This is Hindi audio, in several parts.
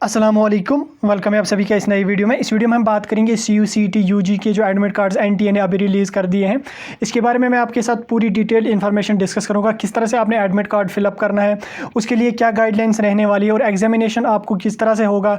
अस्सलामुअलैकुम, वेलकम है आप सभी का इस नई वीडियो में। इस वीडियो में हम बात करेंगे CU/CET UG के जो एडमिट कार्ड्स NTA ने अभी रिलीज़ कर दिए हैं। इसके बारे में मैं आपके साथ पूरी डिटेल इन्फॉर्मेशन डिस्कस करूंगा। किस तरह से आपने एडमिट कार्ड फिलअप करना है, उसके लिए क्या गाइडलाइंस रहने वाली है और एग्जामिनेशन आपको किस तरह से होगा।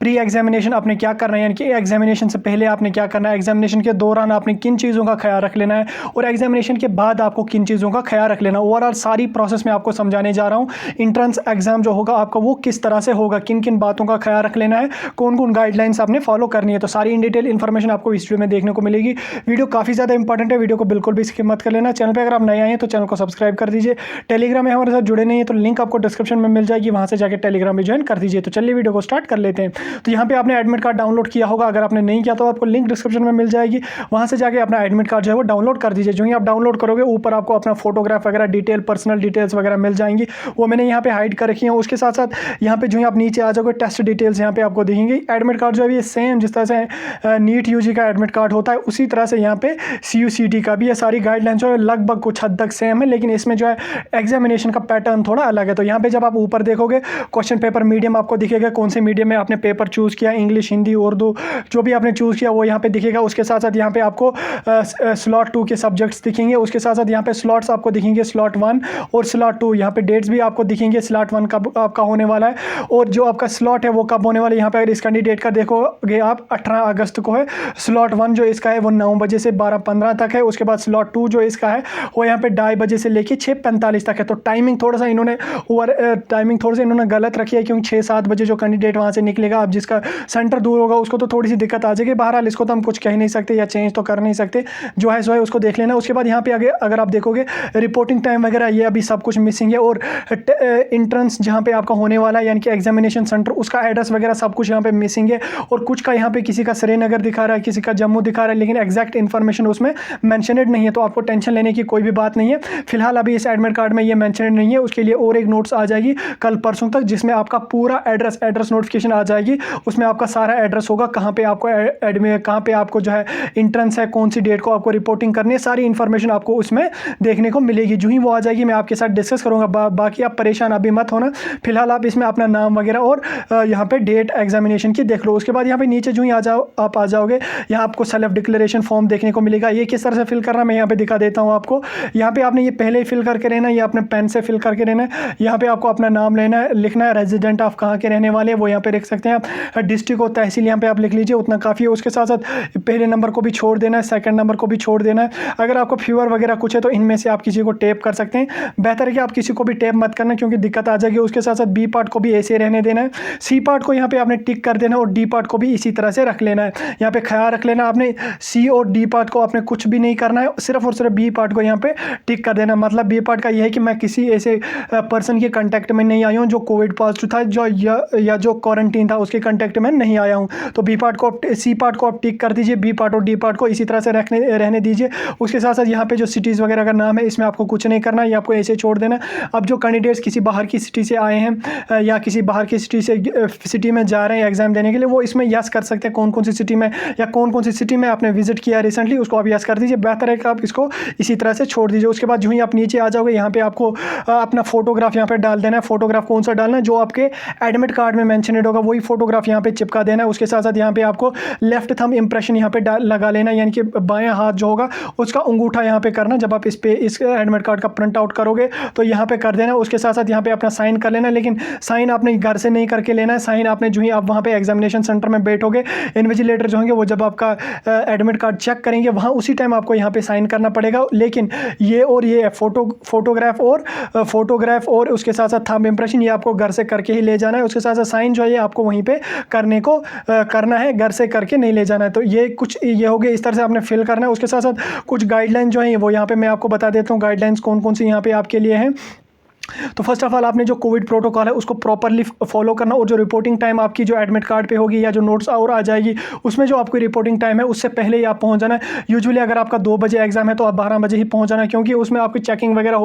प्री एग्जामिनेशन आपने क्या करना है, यानी कि एग्जामिनेशन से पहले आपने क्या करना है, एग्जामिनेशन के दौरान आपने किन चीज़ों का ख्याल रख लेना है और एग्जामिनेशन के बाद आपको किन चीज़ों का ख्याल रख लेना है। ओवरऑल सारी प्रोसेस में आपको समझाने जा रहा हूँ। इंट्रेंस एग्जाम जो होगा आपका वो किस तरह से होगा, किन किन बातों का ख्याल रख लेना है, कौन कौन गाइडलाइंस आपने फॉलो करनी है, तो सारी इन डिटेल इन्फॉर्मेशन आपको इस वीडियो में देखने को मिलेगी। वीडियो काफ़ी ज़्यादा इंपॉर्टेंट है, वीडियो को बिल्कुल भी स्किप मत कर लेना। चैनल पे अगर आप नए आए हैं तो चैनल को सब्सक्राइब कर दीजिए। टेलीग्राम में हमारे साथ जुड़े नहीं है तो लिंक आपको डिस्क्रिप्शन में मिल जाएगी, वहाँ से जाकर टेलीग्राम में ज्वाइन कर दीजिए। तो चलिए वीडियो को स्टार्ट कर लेते हैं। तो यहाँ पे आपने एडमिट कार्ड डाउनलोड किया होगा, अगर आपने नहीं किया तो आपको लिंक डिस्क्रिप्शन में मिल जाएगी, वहाँ से जाके अपना एडमिट कार्ड जो है वो डाउनलोड कर दीजिए। जो ही आप डाउनलोड करोगे ऊपर आपको अपना फोटोग्राफ वगैरह डिटेल, पर्सनल डिटेल्स वगैरह मिल जाएंगी, वो मैंने यहाँ पे हाइड कर रखी है। उसके साथ साथ यहाँ पे जो है आप नीचे आ जाओगे टेस्ट डिटेल्स यहाँ पे आपको दिखेंगी। एडमिट कार्ड जो है ये सेम जिस तरह से नीट UG का एडमिट कार्ड होता है उसी तरह से यहाँ पे CU/CET का भी है। सारी गाइडलाइन जो है लगभग कुछ हद तक सेम है, लेकिन इसमें जो है एग्जामिनेशन का पैटर्न थोड़ा अलग है। तो यहाँ पे जब आप ऊपर देखोगे क्वेश्चन पेपर मीडियम आपको दिखेगा, कौन से मीडियम में आपने पेपर चूज़ किया, इंग्लिश, हिंदी, उर्दू, जो भी आपने चूज़ किया वो यहाँ पे दिखेगा। उसके साथ साथ यहाँ पे आपको स्लॉट 2 के सब्जेक्ट्स दिखेंगे। उसके साथ साथ यहाँ पे स्लॉट्स आपको दिखेंगे, स्लॉट 1 और स्लॉट 2। यहाँ पे डेट्स भी आपको दिखेंगे, स्लॉट 1 कब आपका होने वाला है और जो आपका स्लॉट है वो कब होने वाला है। यहाँ पे अगर इस कैंडिडेट का देखोगे आप 18 अगस्त को है। स्लॉट 1 जो इसका है वो 9 बजे से 12:15 तक है। उसके बाद स्लॉट 2 जो इसका है वो यहाँ पे 2:30 बजे से लेके 6:45 तक है। तो टाइमिंग थोड़ा सा इन्होंने गलत रखी है, क्योंकि 6-7 बजे जो कैंडिडेट वहाँ से निकलेगा, अब जिसका सेंटर दूर होगा उसको तो थोड़ी सी दिक्कत आ जाएगी। बहरहाल इसको तो हम कुछ कह नहीं सकते या चेंज तो कर नहीं सकते, जो है सो है उसको देख लेना। उसके बाद यहाँ पे आगे अगर आप देखोगे रिपोर्टिंग टाइम वगैरह ये अभी सब कुछ मिसिंग है, और इंट्रेंस जहाँ पे आपका होने वाला है यानी कि एग्जामिनेशन सेंटर, उसका एड्रेस वगैरह सब कुछ यहाँ पे मिसिंग है। और कुछ का यहाँ पे किसी का श्रीनगर दिखा रहा है, किसी का जम्मू दिखा रहा है, लेकिन एग्जैक्ट इन्फॉर्मेशन उसमें मैंशनड नहीं है। तो आपको टेंशन लेने की कोई भी बात नहीं है। फिलहाल अभी इस एडमिट कार्ड में ये मैंशनड नहीं है, उसके लिए और एक नोट्स आ जाएगी कल परसों तक, जिसमें आपका पूरा एड्रेस नोटिफिकेशन आ जाएगी। उसमें आपका सारा एड्रेस होगा, कहाँ पे आपको जो है इंट्रेंस है, कौन सी डेट को आपको रिपोर्टिंग करनी है, सारी इन्फॉर्मेशन आपको उसमें देखने को मिलेगी। जो ही वो आ जाएगी मैं आपके साथ डिस्कस करूँगा। बाकी आप परेशान अभी मत होना, फिलहाल आप इसमें अपना नाम वगैरह और यहाँ पे डेट एग्जामिनेशन की देख लो। उसके बाद यहाँ पे नीचे जो ही आप आ जाओगे, यहाँ आपको सेल्फ डिक्लेरेशन फॉर्म देखने को मिलेगा। ये किस तरह से फिल करना मैं यहाँ पे दिखा देता हूँ आपको। यहाँ पे आपने ये पहले ही फिल करके रहना है, ये अपने पेन से फिल करके रहना है। यहाँ पे आपको अपना नाम लिखना है, रेजिडेंट आप कहाँ के रहने वाले हैं वो यहाँ पे लिख सकते हैं आप। डिस्ट्रिक्ट और तहसील यहाँ पे आप लिख लीजिए, उतना काफ़ी है। उसके साथ साथ पहले नंबर को भी छोड़ देना है, सेकंड नंबर को भी छोड़ देना है। अगर आपको फीवर वगैरह कुछ है तो इनमें से आप किसी को टेप कर सकते हैं। बेहतर है कि आप किसी को भी टेप मत करना, क्योंकि दिक्कत आ जाएगी। उसके साथ साथ B पार्ट को भी ऐसे रहने देना है, C पार्ट को यहाँ पे आपने टिक कर देना है और D पार्ट को भी इसी तरह से रख लेना है। यहाँ पे ख्याल रख लेना आपने C और D पार्ट को आपने कुछ भी नहीं करना है, सिर्फ और सिर्फ B पार्ट को यहाँ पे टिक कर देना। मतलब B पार्ट का यह है कि मैं किसी ऐसे पर्सन के कांटेक्ट में नहीं आया हूँ जो कोविड पॉजिटिव था, या जो क्वारंटीन था उसके कांटेक्ट में नहीं आया हूँ। तो C पार्ट को आप टिक कर दीजिए, B पार्ट और D पार्ट को इसी तरह से रहने दीजिए। उसके साथ साथ यहाँ पे जो सिटीज़ वगैरह का नाम है इसमें आपको कुछ नहीं करना, ये आपको ऐसे छोड़ देना। अब जो कैंडिडेट्स किसी बाहर की सिटी से आए हैं या किसी बाहर की सिटी में जा रहे हैं एग्जाम देने के लिए, वो इसमें यस कर सकते हैं कौन कौन सी सिटी में या कौन कौन सी सिटी में आपने विजिट किया रिसेंटली, उसको आप यस कर दीजिए। बेहतर है कि आप इसको इसी तरह से छोड़ दीजिए। उसके बाद जो ही आप नीचे आ जाओगे, यहाँ पे आपको अपना फोटोग्राफ यहाँ पे डाल देना है। फोटोग्राफ कौन सा डालना है, जो आपके एडमिट कार्ड में मेंशनड होगा वही फोटोग्राफ यहाँ पे चिपका देना है। उसके साथ साथ यहाँ पे आपको लेफ्ट थंब इंप्रेशन यहाँ पे लगा लेना, यानी कि बायां हाथ जो होगा उसका अंगूठा यहाँ पे करना। जब आप इस एडमिट कार्ड का प्रिंट आउट करोगे तो यहाँ पे कर देना। उसके साथ साथ यहाँ पे अपना साइन कर लेना, लेकिन साइन आपने घर से नहीं करके लेना है। साइन आपने जो ही आप वहाँ पे एग्जामिनेशन सेंटर में बैठोगे, इन्विजिलेटर जो होंगे वो जब आपका एडमिट कार्ड चेक करेंगे वहाँ उसी टाइम आपको यहाँ पे साइन करना पड़ेगा। लेकिन ये फोटोग्राफ और उसके साथ साथ थंब इंप्रेशन ये आपको घर से करके ही ले जाना है। उसके साथ साथ साइन जो है ये आपको वहीं पे करना है, घर से करके नहीं ले जाना है। तो ये हो गया, इस तरह से आपने फिल करना है। उसके साथ साथ कुछ गाइडलाइन जो है वो यहाँ पे मैं आपको बता देता हूँ, गाइडलाइंस कौन कौन सी यहाँ पे आपके लिए हैं। तो फर्स्ट ऑफ ऑल आपने जो कोविड प्रोटोकॉल है उसको प्रॉपरली फॉलो करना, और जो रिपोर्टिंग टाइम आपकी जो एडमिट कार्ड पे होगी या जो नोट्स और आ जाएगी उसमें जो आपकी रिपोर्टिंग टाइम है उससे पहले ही आप पहुंच जाना है। यूजुअली अगर आपका 2 बजे एग्जाम है तो आप 12 बजे ही पहुंच जाना है, क्योंकि उसमें आपकी चेकिंग वगैरह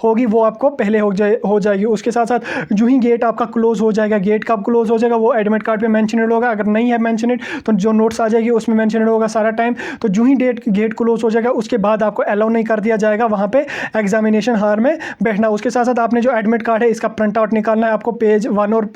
होगी वो आपको पहले हो जाएगी। उसके साथ साथ जो ही गेट आपका क्लोज हो जाएगा, गेट कब क्लोज हो जाएगा वो एडमिट कार्ड पर मैंशनड होगा। अगर नहीं है मैंशनड तो जो नोट्स आ जाएगी उसमें मैंशनड होगा सारा टाइम। तो जो ही गेट क्लोज हो जाएगा उसके बाद आपको अलाउ नहीं कर दिया जाएगा वहाँ पर एग्जामिनेशन हॉल में बैठना। उसके साथ साथ साथ आपने जो एडमिट कार्ड है इसका प्रिंट आउट निकालना है आपको, पेज 1 और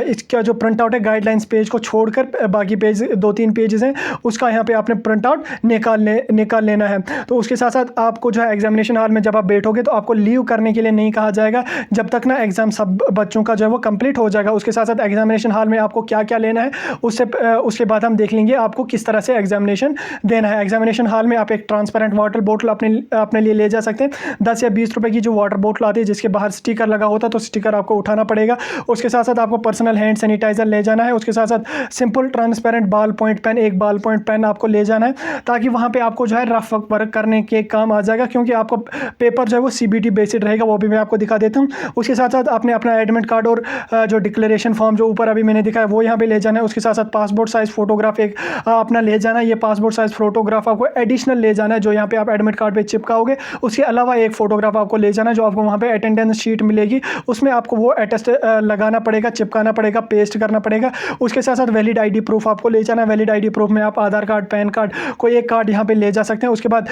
इसका जो प्रिंट आउट है गाइडलाइंस पेज को छोड़कर बाकी पेज 2-3 पेजेस हैं उसका यहाँ पे आपने प्रिंट आउट निकाल लेना है। तो उसके साथ साथ आपको जो है एग्जामिनेशन हॉल में जब आप बैठोगे तो आपको लीव करने के लिए नहीं कहा जाएगा जब तक ना एग्जाम सब बच्चों का जो है वो कंप्लीट हो जाएगा। उसके साथ साथ एग्जामिनेशन हॉल में आपको क्या क्या लेना है उसके बाद हम देख लेंगे आपको किस तरह से एग्जामिनेशन देना है। एग्जामिनेशन हॉल में आप एक ट्रांसपेरेंट वाटर बोतल अपने लिए ले जा सकते हैं। 10 या 20 रुपए की जो वाटर बोतल आती है जिसके बाहर स्टिकर लगा होता है तो स्टिकर आपको उठाना पड़ेगा। उसके साथ साथ आपको पर्सनल हैंड सैनिटाइजर ले जाना है। उसके साथ साथ simple transparent ball point pen, एक बॉल पॉइंट पेन आपको ले जाना है ताकि वहाँ पे आपको जो है रफ वर्क करने के काम आ जाएगा, क्योंकि आपको पेपर जो है वो CBT बेस्ड रहेगा, वो भी मैं आपको दिखा देता हूँ। उसके साथ साथ आपने अपना एडमिट कार्ड और जो डिक्लेरेशन फॉर्म जो ऊपर अभी मैंने दिखाया वो यहाँ पे ले जाना है। उसके साथ साथ पासपोर्ट साइज फोटोग्राफ एक अपना ले जाना है। ये पासपोर्ट साइज फोटोग्राफ आपको एडिशनल ले जाना है जो यहाँ पे आप एडमिट कार्ड पे चिपकाओगे। उसके अलावा एक फोटोग्राफ आपको ले जाना है जो आपको वहाँ पे अटेंडेंस शीट मिलेगी, उसमें आपको वो अटेस्ट लगाना पड़ेगा, चिपकाना पड़ेगा, पेस्ट करना पड़ेगा। उसके साथ साथ वैलिड ID प्रूफ आपको ले जाना है। वैलिड ID प्रूफ में आप आधार कार्ड, पैन कार्ड, कोई एक कार्ड यहाँ पे ले जा सकते हैं। उसके बाद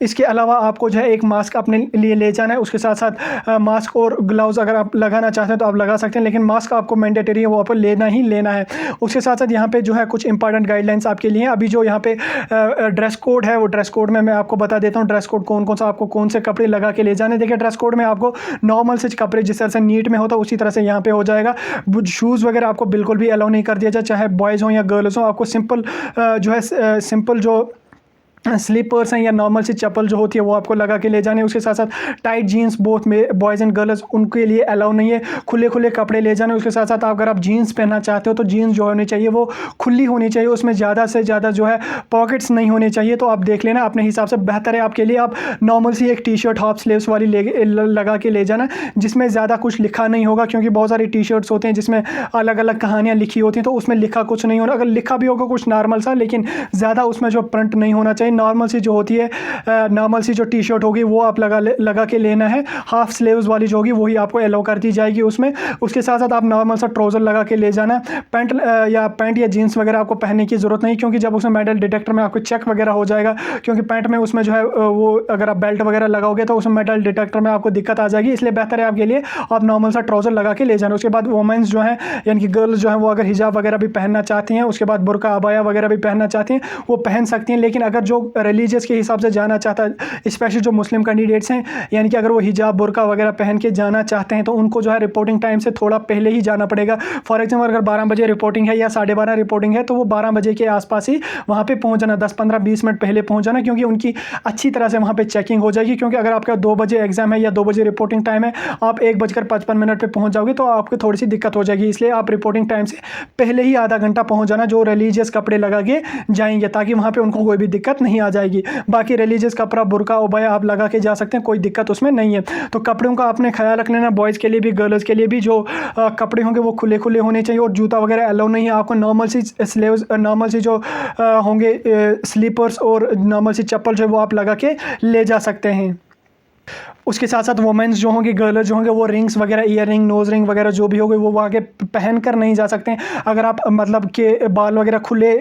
इसके अलावा आपको जो है एक मास्क अपने लिए ले जाना है। उसके साथ साथ मास्क और ग्लव्स अगर आप लगाना चाहते हैं तो आप लगा सकते हैं, लेकिन मास्क आपको मैंडेटरी है, वो आपको लेना ही लेना है। उसके साथ साथ यहाँ पे जो है कुछ इंपॉर्टेंट गाइडलाइंस आपके लिए हैं। अभी जो यहाँ पे ड्रेस कोड है वो ड्रेस कोड में मैं आपको बता देता हूँ ड्रेस कोड कौन कौन सा आपको कौन से कपड़े लगा के ले जाने। देखिए ड्रेस कोड में आपको नॉर्मल से कपड़े जिस तरह से नीट में होता है उसी तरह से यहाँ पे हो जाएगा। शूज़ वगैरह आपको बिल्कुल भी अलाउ नहीं कर दिया जाए, चाहे बॉयज़ हो या गर्ल्स हो। आपको सिंपल जो है सिंपल जो स्लीपर्स हैं या नॉर्मल सी चप्पल जो होती है वो आपको लगा के ले जाने। उसके साथ साथ टाइट जीन्स बोथ में बॉयज़ एंड गर्ल्स उनके लिए अलाउ नहीं है, खुले खुले कपड़े ले जाने। उसके साथ साथ अगर आप जीन्स पहनना चाहते हो तो जीन्स जो होनी चाहिए वो खुली होनी चाहिए, उसमें ज़्यादा से ज़्यादा जो है पॉकेट्स नहीं होने चाहिए। तो आप देख लेना अपने हिसाब से बेहतर है आपके लिए। आप नॉर्मल सी एक टी-शर्ट हाफ स्लीव्स वाली लगा के ले जाना जिसमें ज़्यादा कुछ लिखा नहीं होगा, क्योंकि बहुत सारी टी-शर्ट्स होते हैं जिसमें अलग अलग कहानियाँ लिखी होती हैं तो उसमें लिखा कुछ नहीं होना। अगर लिखा भी होगा कुछ नॉर्मल सा, लेकिन ज़्यादा उसमें जो प्रिंट नहीं होना चाहिए। नॉर्मल सी जो होती है नॉर्मल सी जो टी-शर्ट होगी वो आप लगा के लेना है। हाफ स्लीव्स वाली जो होगी वही आपको अलाउ कर दी जाएगी उसमें। उसके साथ साथ आप नॉर्मल सा ट्राउज़र लगा के ले जाना है। पैंट या जीन्स वगैरह आपको पहनने की ज़रूरत नहीं, क्योंकि जब उसमें मेटल डिटेक्टर में आपको चेक वगैरह हो जाएगा, क्योंकि पैंट में उसमें जो है वो अगर आप बेल्ट वगैरह लगाओगे तो उसमें मेटल डिटेक्टर में आपको दिक्कत आ जाएगी। इसलिए बेहतर है आपके लिए आप नॉर्मल सा ट्राउज़र लगा के ले जाना। उसके बाद वुमेन्स जो हैं यानी कि गर्ल्स जो हैं वो अगर हिजाब वगैरह भी पहनना चाहती हैं, उसके बाद बुर्का अबाया वगैरह भी पहनना चाहती हैं वो पहन सकती हैं। लेकिन अगर जो रिलीजियस के हिसाब से जाना चाहता है, स्पेशली जो मुस्लिम कैंडिडेट्स हैं, यानी कि अगर वो हिजाब बुर्का वगैरह पहन के जाना चाहते हैं तो उनको जो है रिपोर्टिंग टाइम से थोड़ा पहले ही जाना पड़ेगा। फॉर एग्जाम्पल अगर 12 बजे रिपोर्टिंग है या 12:30 रिपोर्टिंग है तो वो 12 बजे के आसपास ही वहाँ पे पहुँच जाना, 10-15-20 मिनट पहले पहुँच जाना, क्योंकि उनकी अच्छी तरह से वहाँ पे चेकिंग हो जाएगी। क्योंकि अगर आपका 2 बजे एग्जाम है या 2 बजे रिपोर्टिंग टाइम है, आप 1:55 पे पहुँच जाओगे तो आपको थोड़ी सी दिक्कत हो जाएगी। इसलिए आप रिपोर्टिंग टाइम से पहले ही आधा घंटा पहुँच जाना जो रिलीजियस कपड़े लगा के जाएंगे, ताकि वहाँ पर उनको कोई भी दिक्कत नहीं आ जाएगी। बाकी रिलीजियस कपड़ा बुर्का उबाया आप लगा के जा सकते हैं, कोई दिक्कत उसमें नहीं है। तो कपड़ों का आपने ख्याल रख लेना, बॉयज़ के लिए भी गर्ल्स के लिए भी जो कपड़े होंगे वो खुले खुले होने चाहिए और जूता वगैरह अलाउ नहीं है। आपको नॉर्मल सी स्लीव्स, नॉर्मल सी जो होंगे स्लीपर्स और नॉर्मल सी चप्पल जो है वो आप लगा के ले जा सकते हैं। उसके साथ साथ वुमेन्स जो होंगे, गर्ल्स जो होंगे वो रिंग्स वगैरह, ईयर रिंग, नोज़ रिंग वगैरह जो भी होंगे वो आगे पहन कर नहीं जा सकते हैं। अगर आप मतलब के बाल वगैरह खुले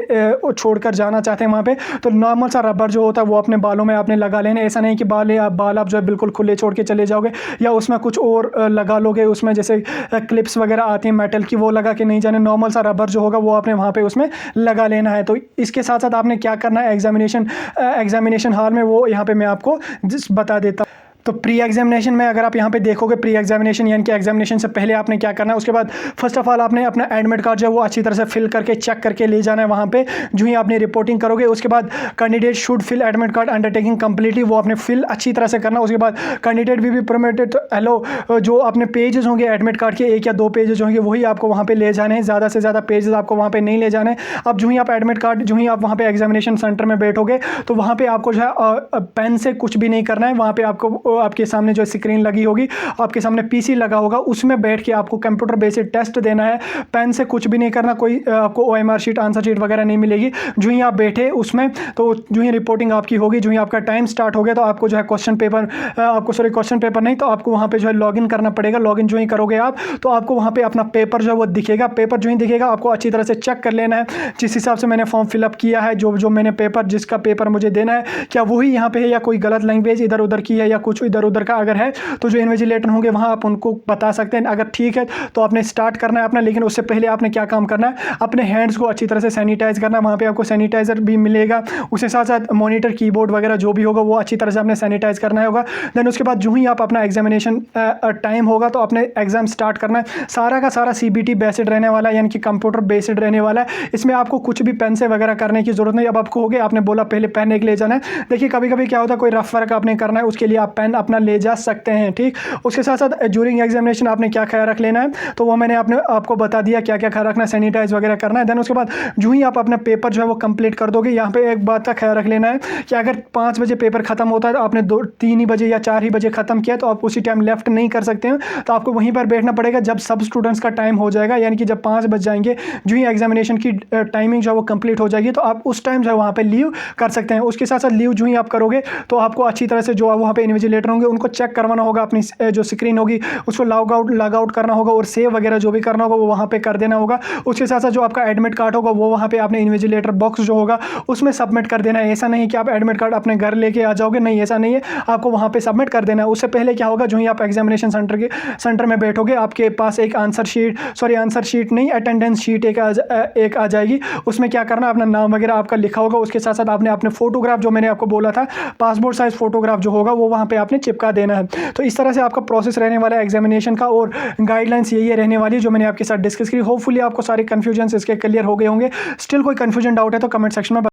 छोड़कर जाना चाहते हैं वहाँ पे तो नॉर्मल सा रबर जो होता है वो अपने बालों में आपने लगा लेना। ऐसा नहीं कि बाल आप जो है बिल्कुल खुले छोड़ के चले जाओगे या उसमें कुछ और लगा लोगे, उसमें जैसे क्लिप्स वगैरह आती हैं मेटल की, वो लगा के नहीं जाने। नॉर्मल सा रबर जो होगा वो आपने वहाँ पर उसमें लगा लेना है। तो इसके साथ साथ आपने क्या करना है एग्जामिनेशन हॉल में, वो यहाँ पर मैं आपको बता देता हूँ। तो प्री एग्जामिनेशन में अगर आप यहाँ पे देखोगे, प्री एग्जामिनेशन यानी कि एग्जामिनेशन से पहले आपने क्या करना है, उसके बाद फर्स्ट ऑफ ऑल आपने अपना एडमिट कार्ड जो है वो अच्छी तरह से फिल करके चेक करके ले जाना है वहाँ पे जो ही आपने रिपोर्टिंग करोगे। उसके बाद candidate should fill admit card undertaking completely, वो आपने फिल अच्छी तरह से करना। उसके बाद कैंडिडेट भी परमिटेड तो हेलो जो अपने पेजेस होंगे एडमिट कार्ड के 1 या 2 पेजेस होंगे वही आपको वहाँ पर ले जाने हैं, ज़्यादा से ज़्यादा पेजेस आपको वहाँ पर नहीं ले जाने। अब जो ही आप एडमिट कार्ड जो ही आप वहाँ पर एग्जामिनेशन सेंटर में बैठोगे तो वहाँ पर आपको जो है पेन से कुछ भी नहीं करना है। वहाँ पर आपको आपके सामने जो स्क्रीन लगी होगी, आपके सामने पीसी लगा होगा, उसमें बैठ के आपको कंप्यूटर बेस्ड टेस्ट देना है। पेन से कुछ भी नहीं करना, कोई आपको OMR शीट, आंसर शीट वगैरह नहीं मिलेगी। जो ही आप बैठे उसमें तो जो ही रिपोर्टिंग आपकी होगी, जो ही आपका टाइम स्टार्ट हो गया तो आपको जो है क्वेश्चन पेपर नहीं तो आपको वहाँ पे जो है लॉगिन करना पड़ेगा। लॉगिन जो ही करोगे आप तो आपको वहाँ पे अपना पेपर जो है वो दिखेगा। पेपर जो ही दिखेगा आपको अच्छी तरह से चेक कर लेना है जिस हिसाब से मैंने फॉर्म फिलअप किया है, जो मैंने पेपर जिसका पेपर मुझे देना है क्या वही यहाँ पे है या कोई गलत लैंग्वेज इधर उधर की है या कुछ कुछ इधर उधर का अगर है तो जो इन्विजिलेटर होंगे वहाँ आप उनको बता सकते हैं। अगर ठीक है तो आपने स्टार्ट करना है अपना, लेकिन उससे पहले आपने क्या काम करना है, अपने हैंड्स को अच्छी तरह से सैनिटाइज करना है। वहाँ पे आपको सैनिटाइजर भी मिलेगा, उसके साथ साथ मॉनिटर, कीबोर्ड वगैरह जो भी होगा वो अच्छी तरह से आपने सैनिटाइज करना होगा। देन उसके बाद जो ही आप अपना एग्जामिनेशन टाइम होगा तो अपने एग्जाम स्टार्ट करना है। सारा का सारा CBT बेस्ड रहने वाला है, यानी कि कंप्यूटर बेस्ड रहने वाला है। इसमें आपको कुछ भी पेन से वगैरह करने की जरूरत नहीं। अब आपको हो गया, आपने बोला पहले पेन एक ले जाना है। देखिए कभी कभी क्या होता है, कोई रफ वर्क आपने करना है, उसके लिए आप पेन अपना ले जा सकते हैं, ठीक। उसके साथ साथ ड्यूरिंग एग्जामिनेशन आपने क्या ख्याल रख लेना है, तो वो मैंने आपको बता दिया क्या क्या ख्याल रखना है, सैनिटाइज वगैरह करना है। देन उसके बाद जो ही आप अपना पेपर जो है वो कंप्लीट कर दोगे, यहाँ पे एक बात का ख्याल रख लेना है कि अगर 5 बजे पेपर खत्म होता है तो आपने 3 ही बजे या 4 ही बजे खत्म किया तो आप उसी टाइम लेफ्ट नहीं कर सकते हैं। तो आपको वहीं पर बैठना पड़ेगा जब सब स्टूडेंट्स का टाइम हो जाएगा, यानी कि जब 5 बज जाएंगे, जो ही एग्जामिनेशन की टाइमिंग जो है वो कंप्लीट हो जाएगी, तो आप उस टाइम जो है वहाँ पे लीव कर सकते हैं। उसके साथ साथ लीव जो ही आप करोगे तो आपको अच्छी तरह से जो वहाँ पे इन्विजिलेटर होंगे उनको चेक करवाना होगा, अपनी जो स्क्रीन होगी उसको लॉग आउट करना होगा और सेव वगैरह जो भी करना होगा वो वहाँ पे कर देना होगा। उसके साथ साथ जो आपका एडमिट कार्ड होगा वो वहाँ पे आपने इन्विजिलेटर बॉक्स जो होगा उसमें सबमिट कर देना है। ऐसा नहीं कि आप एडमिट कार्ड अपने घर लेके आ जाओगे, नहीं ऐसा नहीं है, आपको वहाँ पे सबमिट कर देना है। उससे पहले क्या होगा, जो ही आप एग्जामिनेशन सेंटर में बैठोगे आपके पास एक आंसर शीट नहीं, अटेंडेंस शीट एक आ जाएगी। उसमें क्या करना, अपना नाम वगैरह आपका लिखा होगा। उसके साथ साथ आपने अपने फोटोग्राफ जो मैंने आपको बोला था, पासपोर्ट साइज फोटोग्राफ जो होगा वो वहाँ पे आपने चिपका देना है। तो इस तरह से आपका प्रोसेस रहने वाला है एग्जामिनेशन का, और गाइडलाइंस यही रहने वाली है जो मैंने आपके साथ डिस्कस की। होपफुली आपको सारे कन्फ्यूजन इसके क्लियर हो गए होंगे। स्टिल कोई कन्फ्यूजन डाउट है तो कमेंट सेक्शन में